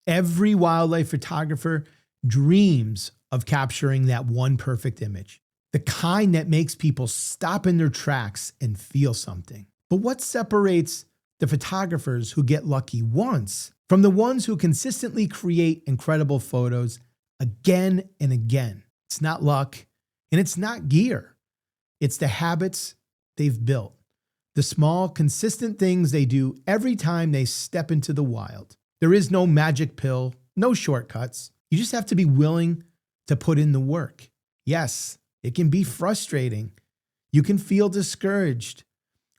Every wildlife photographer dreams of capturing that one perfect image, the kind that makes people stop in their tracks and feel something. But what separates the photographers who get lucky once from the ones who consistently create incredible photos again and again? It's not luck, and it's not gear. It's the habits they've built, the small, consistent things they do every time they step into the wild. There is no magic pill, no shortcuts. You just have to be willing to put in the work. Yes, it can be frustrating. You can feel discouraged.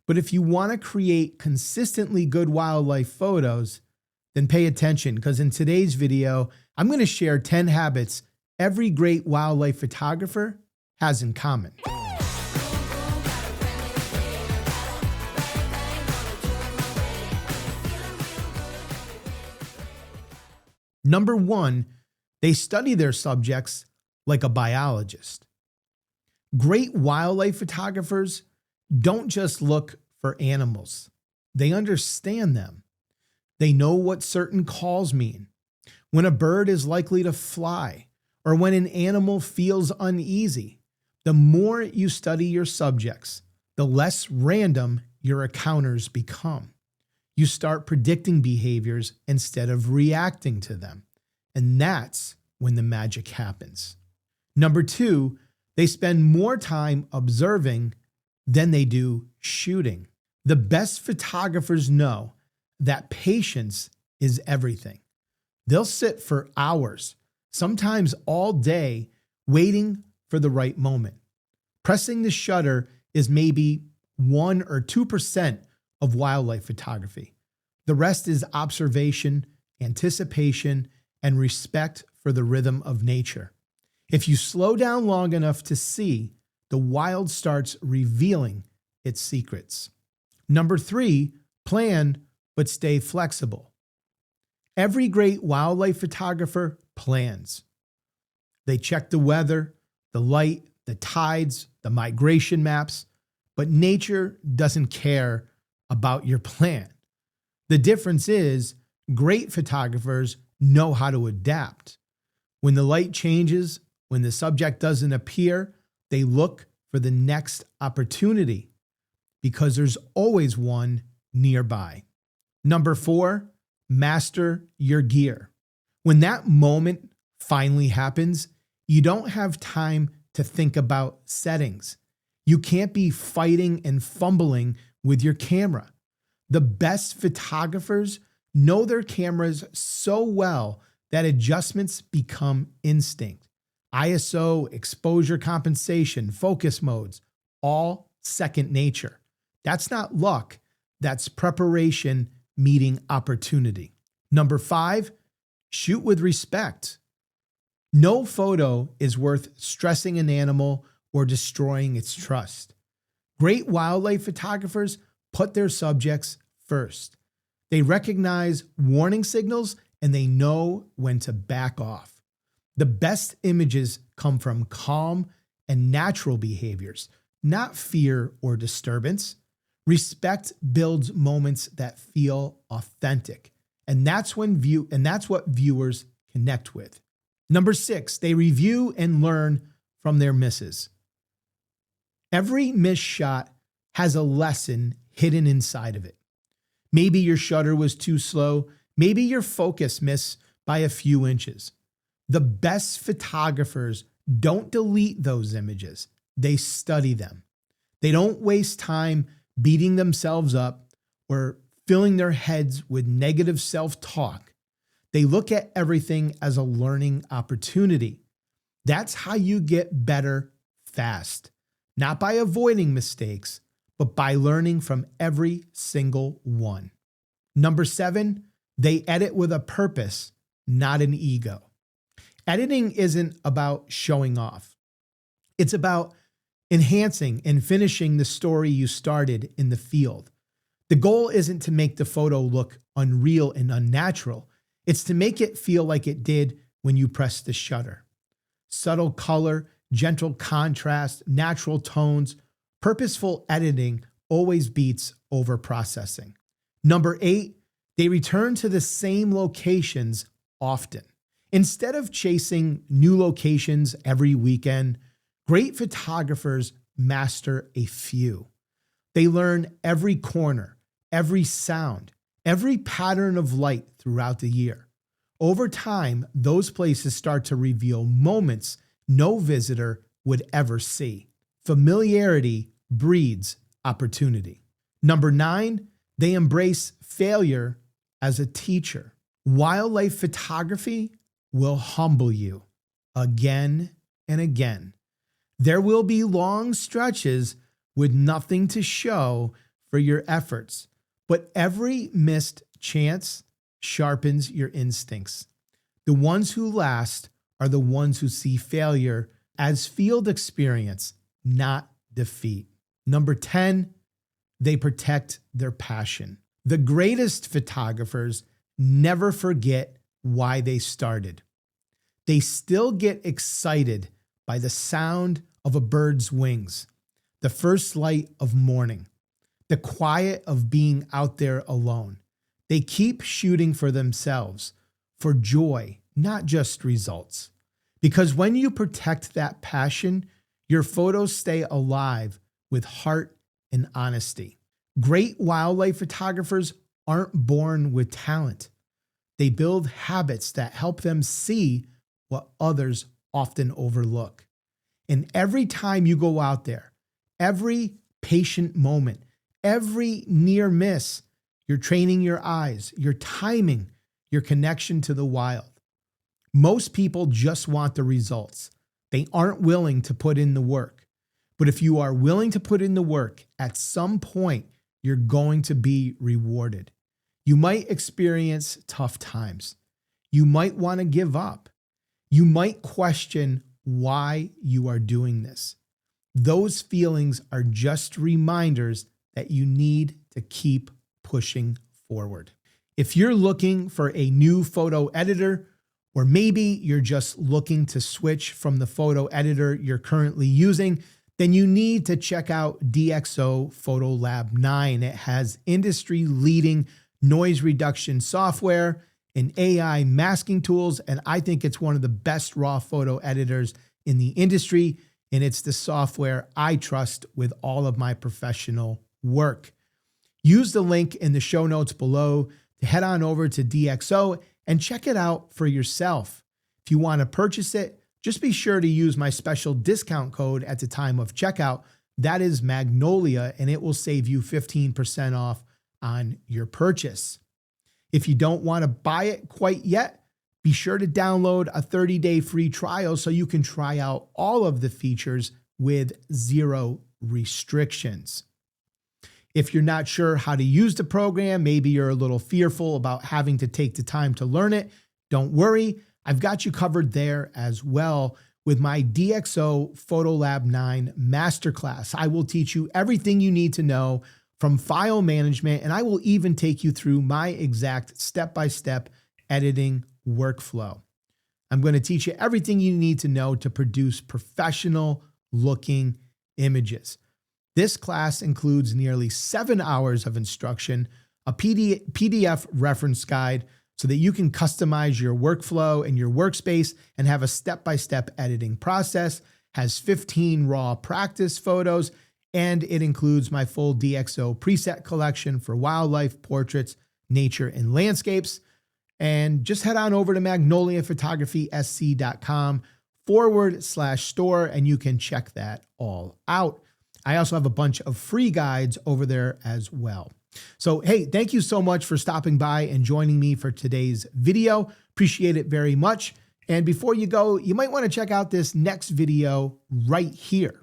But if you want to create consistently good wildlife photos, then pay attention, because in today's video, I'm going to share 10 habits every great wildlife photographer has in common. Number 1, they study their subjects like a biologist. Great wildlife photographers don't just look for animals. They understand them. They know what certain calls mean, when a bird is likely to fly, or when an animal feels uneasy. The more you study your subjects, the less random your encounters become. You start predicting behaviors instead of reacting to them. And that's when the magic happens. Number 2, they spend more time observing than they do shooting. The best photographers know that patience is everything. They'll sit for hours, sometimes all day, waiting for the right moment. Pressing the shutter is maybe 1 or 2% of wildlife photography. The rest is observation, anticipation, and respect for the rhythm of nature. If you slow down long enough to see, the wild starts revealing its secrets. Number 3, plan but stay flexible. Every great wildlife photographer plans. They check the weather, the light, the tides, the migration maps, but nature doesn't care about your plan. The difference is great photographers know how to adapt. When the light changes, when the subject doesn't appear, they look for the next opportunity because there's always one nearby. Number 4, master your gear. When that moment finally happens, you don't have time to think about settings. You can't be fighting and fumbling with your camera. The best photographers know their cameras so well that adjustments become instinct. ISO, exposure compensation, focus modes, all second nature. That's not luck. That's preparation meeting opportunity. Number 5, shoot with respect. No photo is worth stressing an animal or destroying its trust. Great wildlife photographers put their subjects first. They recognize warning signals and they know when to back off. The best images come from calm and natural behaviors, not fear or disturbance. Respect builds moments that feel authentic, and that's what viewers connect with. Number 6, they review and learn from their misses. Every missed shot has a lesson hidden inside of it. Maybe your shutter was too slow. Maybe your focus missed by a few inches. The best photographers don't delete those images. They study them. They don't waste time beating themselves up or filling their heads with negative self-talk. They look at everything as a learning opportunity. That's how you get better fast, not by avoiding mistakes, but by learning from every single one. Number 7, they edit with a purpose, not an ego. Editing isn't about showing off. It's about enhancing and finishing the story you started in the field. The goal isn't to make the photo look unreal and unnatural. It's to make it feel like it did when you pressed the shutter. Subtle color, gentle contrast, natural tones, purposeful editing always beats over processing. Number 8, they return to the same locations often. Instead of chasing new locations every weekend, great photographers master a few. They learn every corner, every sound, every pattern of light throughout the year. Over time, those places start to reveal moments no visitor would ever see. Familiarity breeds opportunity. Number 9, they embrace failure as a teacher. Wildlife photography will humble you again and again. There will be long stretches with nothing to show for your efforts, but every missed chance sharpens your instincts. The ones who last are the ones who see failure as field experience, not defeat. Number 10, they protect their passion. The greatest photographers never forget why they started. They still get excited by the sound of a bird's wings, the first light of morning, the quiet of being out there alone. They keep shooting for themselves, for joy, not just results. Because when you protect that passion, your photos stay alive with heart and honesty. Great wildlife photographers aren't born with talent. They build habits that help them see what others often overlook. And every time you go out there, every patient moment, every near miss, you're training your eyes, your timing, your connection to the wild. Most people just want the results. They aren't willing to put in the work. But if you are willing to put in the work, at some point, you're going to be rewarded. You might experience tough times. You might want to give up. You might question why you are doing this. Those feelings are just reminders that you need to keep pushing forward. If you're looking for a new photo editor, or maybe you're just looking to switch from the photo editor you're currently using, then you need to check out DxO Photolab 9. It has industry-leading noise reduction software and AI masking tools, and I think it's one of the best raw photo editors in the industry, and it's the software I trust with all of my professional work. Use the link in the show notes below to head on over to DxO and check it out for yourself. If you want to purchase it, just be sure to use my special discount code at the time of checkout. That is Magnolia, and it will save you 15% off on your purchase. If you don't want to buy it quite yet, be sure to download a 30-day free trial so you can try out all of the features with zero restrictions. If you're not sure how to use the program, maybe you're a little fearful about having to take the time to learn it, don't worry. I've got you covered there as well with my DxO Photolab 9 Masterclass. I will teach you everything you need to know from file management, and I will even take you through my exact step-by-step editing workflow. I'm going to teach you everything you need to know to produce professional-looking images. This class includes nearly 7 hours of instruction, a PDF reference guide so that you can customize your workflow and your workspace and have a step-by-step editing process, has 15 raw practice photos, and it includes my full DxO preset collection for wildlife, portraits, nature, and landscapes. And just head on over to magnoliaphotography.sc.com/store and you can check that all out. I also have a bunch of free guides over there as well. So, hey, thank you so much for stopping by and joining me for today's video. Appreciate it very much. And before you go, you might want to check out this next video right here.